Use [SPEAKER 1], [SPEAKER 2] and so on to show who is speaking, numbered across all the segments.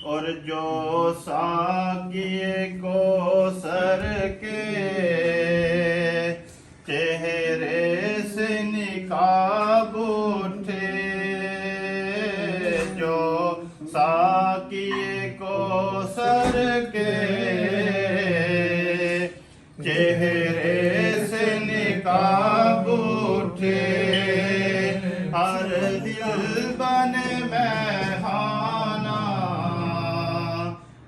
[SPEAKER 1] اور جو ساقی کو سر کے چہرے سے نقاب اٹھے، جو ساقی کو سر کے چہرے سے نقاب اٹھے، ہر دل بنے میخانہ،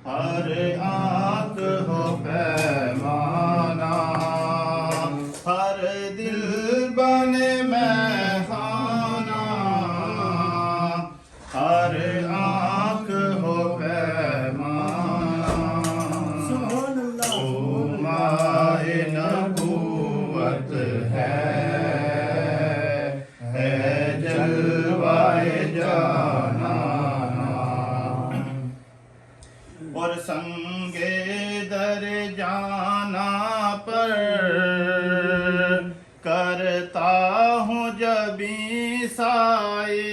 [SPEAKER 1] ہر آنکھ ہو پیمانہ، ہر دل بنے میخانہ، ہر آنکھ ہو پیمانہ۔ او ماہ نبوت ہے جلوائے جانانا، اور سنگے در جانا پر کرتا ہوں جبیں سائے،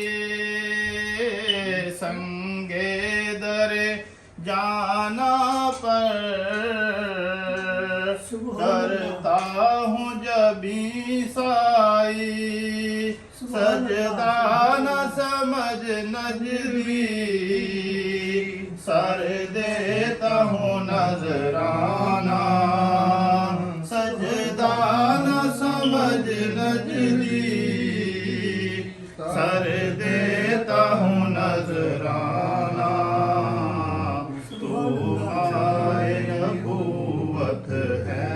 [SPEAKER 1] سنگے در جانا پر کرتا ہوں جبیں سائے، سجدہ نہ سمجھ نجوی سر دیتا ہوں نذرانہ، سجدہ نہ سمجھ نجوی سر دیتا ہوں نذرانہ، تو آئے نبوت ہے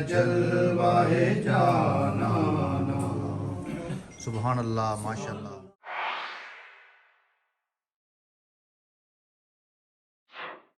[SPEAKER 1] جلوہ جانانا۔
[SPEAKER 2] سبحان اللہ، ماشاء اللہ۔